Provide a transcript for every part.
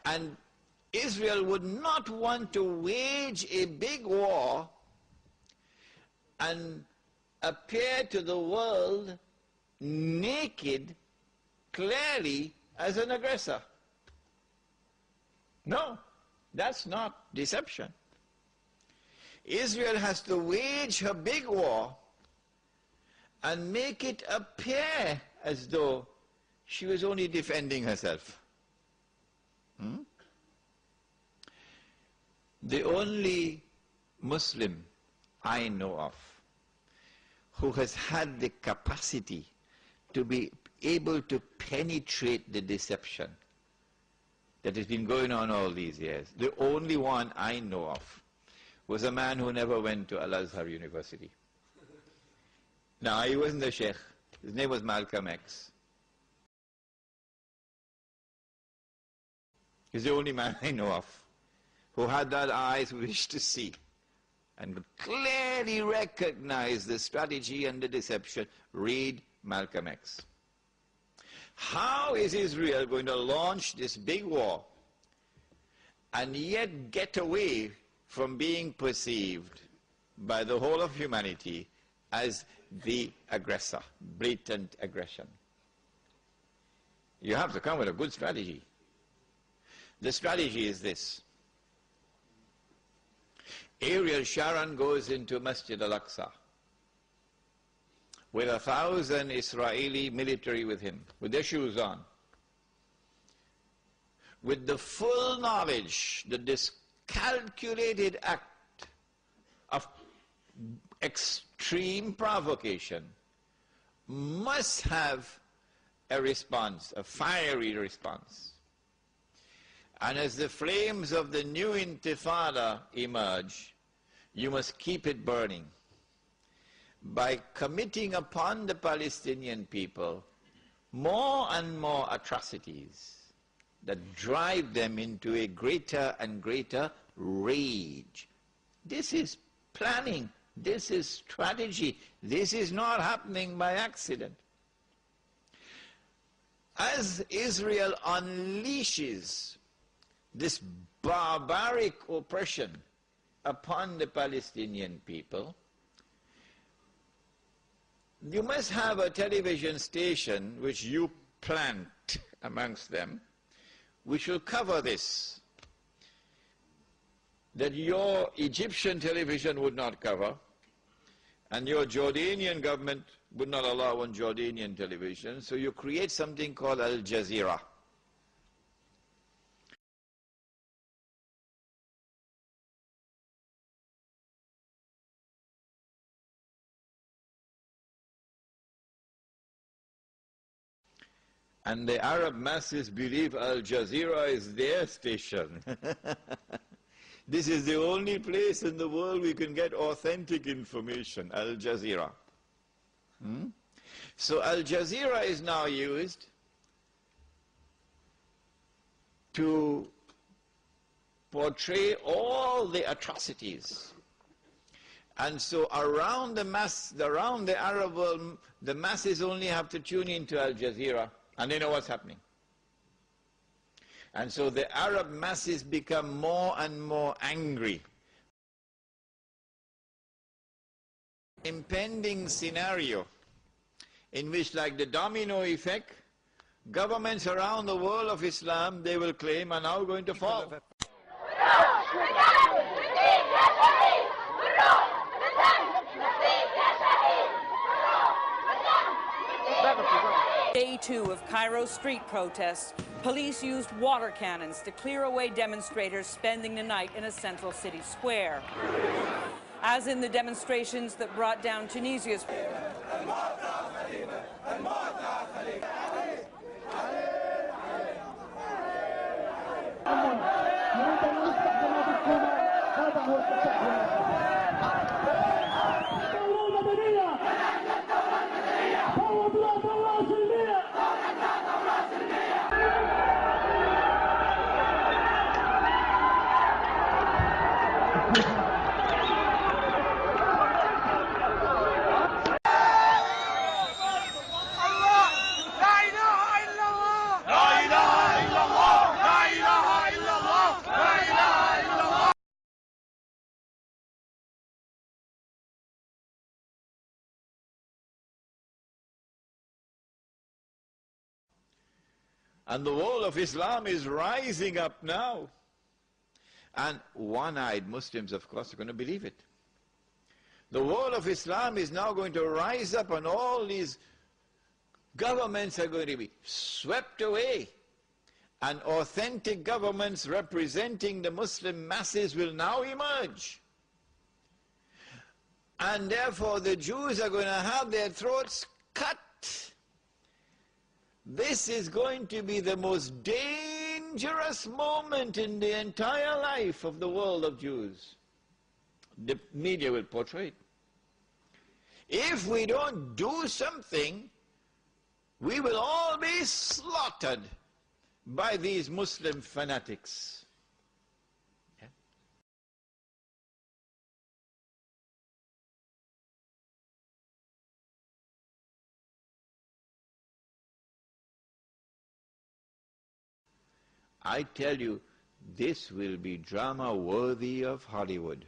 And Israel would not want to wage a big war and appear to the world naked, clearly, as an aggressor. No, that's not deception. Israel has to wage her big war and make it appear as though she was only defending herself. The only Muslim I know of who has had the capacity to be able to penetrate the deception that has been going on all these years, the only one I know of, was a man who never went to Al-Azhar University. Now, he wasn't a sheikh. His name was Malcolm X. He's the only man I know of who had that eyes wish to see and could clearly recognize the strategy and the deception. Read Malcolm X. How is Israel going to launch this big war and yet get away from being perceived by the whole of humanity as the aggressor, blatant aggression? You have to come with a good strategy. The strategy is this. Ariel Sharon goes into Masjid al-Aqsa with 1,000 Israeli military with him, with their shoes on, with the full knowledge that this calculated act of extreme provocation must have a response, a fiery response. And as the flames of the new intifada emerge, you must keep it burning by committing upon the Palestinian people more and more atrocities that drive them into a greater and greater rage. This is planning. This is strategy. This is not happening by accident. As Israel unleashes this barbaric oppression upon the Palestinian people, you must have a television station which you plant amongst them, which will cover this, that your Egyptian television would not cover, and your Jordanian government would not allow on Jordanian television, so you create something called Al Jazeera. And the Arab masses believe Al Jazeera is their station. This is the only place in the world we can get authentic information, Al Jazeera. So Al Jazeera is now used to portray all the atrocities. And so around the Arab world, the masses only have to tune into Al Jazeera, and they know what's happening. And so the Arab masses become more and more angry. Impending scenario in which, like the domino effect, governments around the world of Islam, they will claim, are now going to fall. Day 2 of Cairo's street protests, police used water cannons to clear away demonstrators spending the night in a central city square. As in the demonstrations that brought down Tunisia's And the whole of Islam is rising up now. And one-eyed Muslims, of course, are going to believe it. The whole of Islam is now going to rise up, and all these governments are going to be swept away. And authentic governments representing the Muslim masses will now emerge. And therefore the Jews are going to have their throats cut. This is going to be the most dangerous moment in the entire life of the world of Jews. The media will portray it. If we don't do something, we will all be slaughtered by these Muslim fanatics. Yeah. I tell you, this will be drama worthy of Hollywood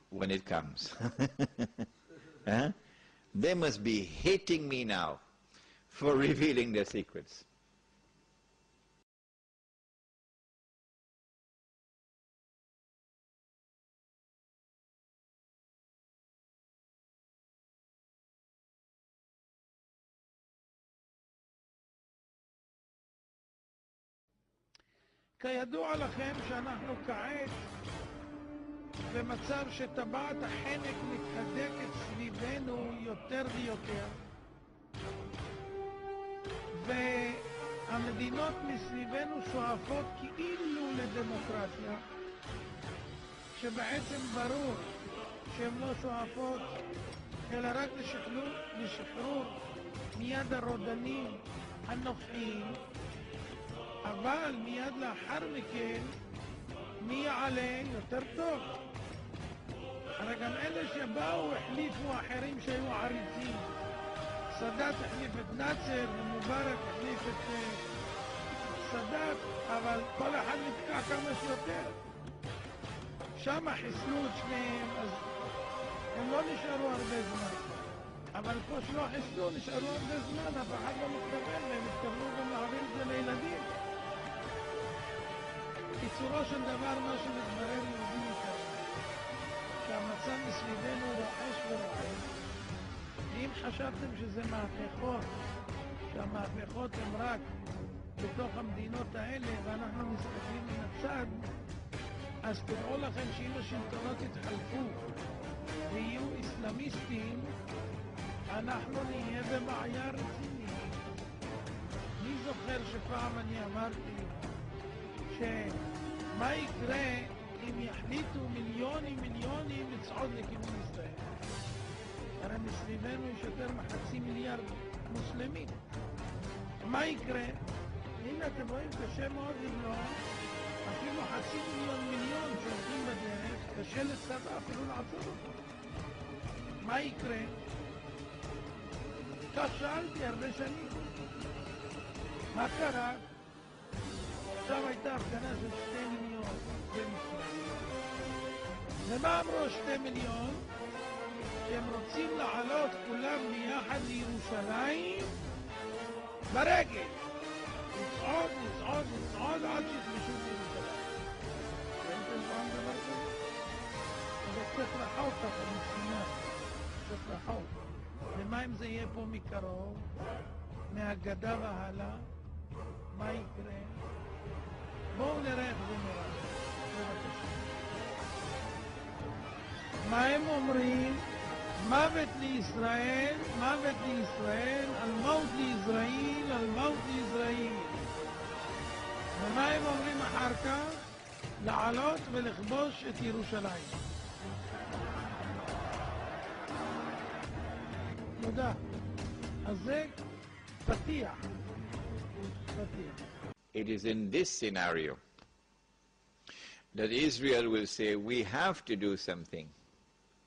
when it comes. Huh? They must be hating me now for revealing their secrets. כידוע לכם שאנחנו כעת במצב שטבעת החנק מתהדקת סביבנו יותר ויותר, והמדינות מסביבנו שואפות כאילו לדמוקרטיה, שבעצם ברור שהן לא שואפות אלא רק לשחרור מיד הרודנים הנוכחיים, אבל מיד לאחר מכן מי יעלה יותר טוב. הרי גם אלה שבאו החליפו אחרים שהיו עריצים. סאדאת החליף את נאצר ומובארק החליף את סאדאת, אבל כל אחד נתקע כמה שיותר. שם חיסלו את שניהם, אז הם לא נשארו הרבה זמן. אבל פה שלא חיסלו, נשארו הרבה זמן, אף אחד לא מתכוון, והם התכוונו גם להעביר את זה לילדים. בקיצורו של דבר, מה שמתברר יהודים מכאן, שהמצב מסביבנו רועש ורועש. אם חשבתם שזה מהפכות, שהמהפכות הן רק בתוך המדינות האלה, ואנחנו מסתכלים מן הצד, אז תראו לכם שאם השלטונות יתחלפו ויהיו אסלאמיסטים, אנחנו נהיה בבעיה רצינית. מי זוכר שפעם אני אמרתי שמה יקרה אם יחליטו מיליונים לצעוד לכיוון ישראל? הרי מסביבנו יש יותר מ500 מיליארד מוסלמים. מה יקרה? הנה אתם רואים, קשה מאוד למנוע, אפילו 500 מיליון שהולכים בדרך, קשה לצבא אפילו לעצור אותו. מה יקרה? כך שאלתי הרבה שנים. מה קרה? עכשיו הייתה הפגנה של 2 מיליון במצרים. ומה אמרו 2 מיליון? שהם רוצים לעלות כולם ביחד לירושלים ברגל. לצעוד עד שיתמשו בירושלים. ראיתם פעם דבר כזה? זה קצת רחוק ככה מסיני. קצת רחוק. ומה אם זה יהיה פה מקרוב? מהגדה והלאה? מה יקרה? בואו נראה איך זה נראה. מה הם אומרים? מוות לישראל, מוות לישראל, על מות לישראל, על מות לישראל. ומה הם אומרים אחר כך? לעלות ולכבוש את ירושלים. תודה. אז זה פתיח. It is in this scenario that Israel will say, we have to do something.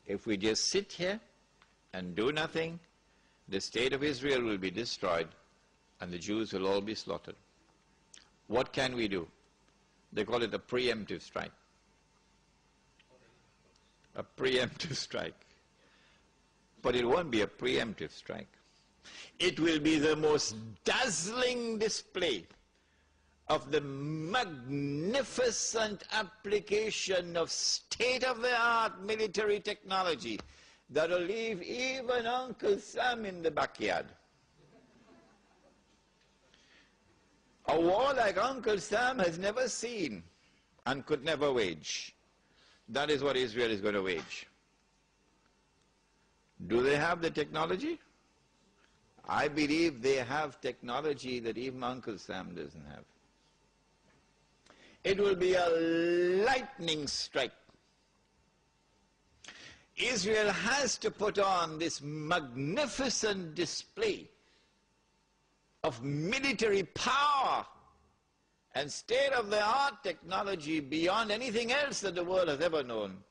If we just sit here and do nothing, the state of Israel will be destroyed and the Jews will all be slaughtered. What can we do? They call it a preemptive strike. A preemptive strike. But it won't be a preemptive strike. It will be the most dazzling display of the magnificent application of state-of-the-art military technology that will leave even Uncle Sam in the backyard. A war like Uncle Sam has never seen and could never wage. That is what Israel is going to wage. Do they have the technology? I believe they have technology that even Uncle Sam doesn't have. It will be a lightning strike. Israel has to put on this magnificent display of military power and state-of-the-art technology beyond anything else that the world has ever known,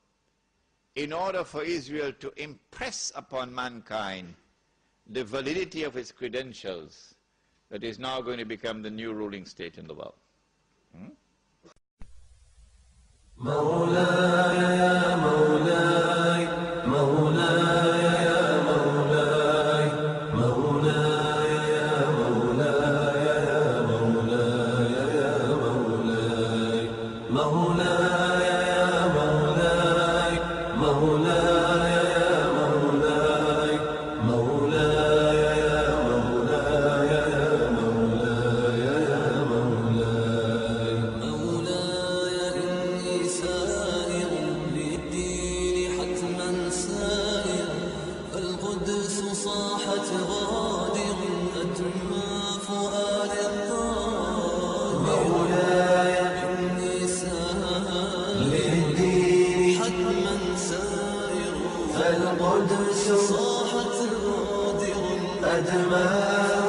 in order for Israel to impress upon mankind the validity of its credentials that is now going to become the new ruling state in the world. مولاي يا مولاي مولاي يا مولاي مولاي يا مولاي يا مولاي يا مولاي مولاي يا مولاي مولاي يا مولاي مولاي يا مولاي يا مولاي يا مولاي مولاي إني سائر للدين حتما سائر فالقدس صاحت غادر أدمى فؤاد الطاهر مولاي إني سائر للدين حتما سائر فالقدس صاحت غادر أدمى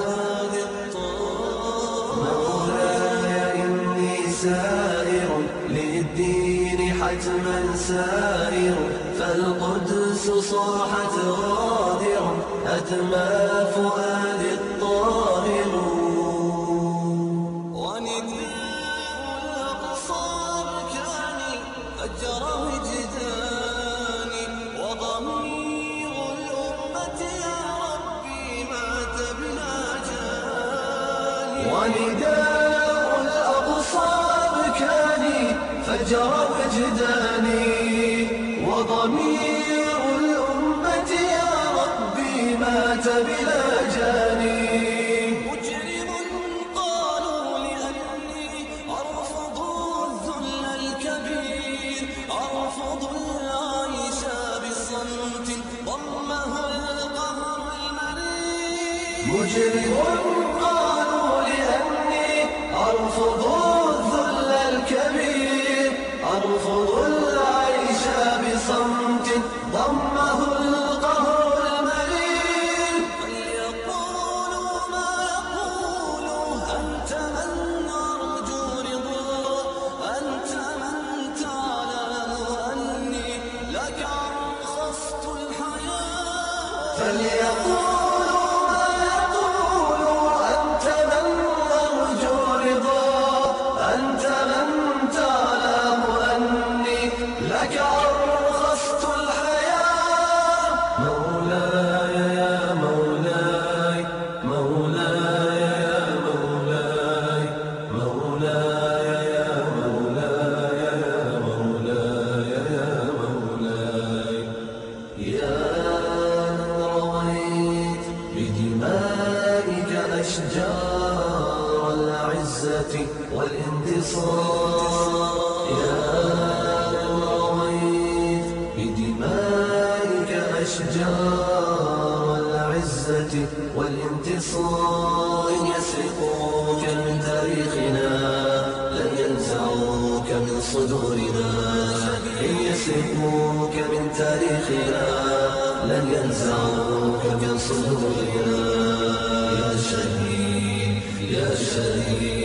فؤاد الطاهر مولاي إني سائر للدين حتما سائر فالقدس صاحت غادر أدمى فؤاد الطاهر ونداء الأقصى بكاني أجر وجداني وضمير الأمة يا ربي مات بلا جاني ونداء الأقصى بكاني فجر وجداني وضمير الأمة يا ربي مات بلا جاني مجرم قالوا لأني أرفض الذل الكبير أرفض العيش بصمت ضمه القهر المرير مجرم قالوا لأني أرفض الذل الكبير أرفض العيش بصمت ضمه القهر المرير فليقولوا ما يقولوا أنت من أرجو رضاه أنت من تعلم أني لك أرخصت الحياة فليقولوا ما يقولوا أنت من أرجو رضاه أنت من تعلم أني لك أرخصت الحياة مولاي يا مولاي مولاي يا مولاي مولاي يا مولاي يا مولاي يا مولاي يا من رويت بدمائك أشجار العزة والانتصار يا من رويت بدمائك أشجار العزة والانتصار إن يسرقوك من تاريخنا لن ينزعوك من صدورنا إن يسرقوك من تاريخنا لن ينزعوك من صدورنا يا شهيد يا شهيد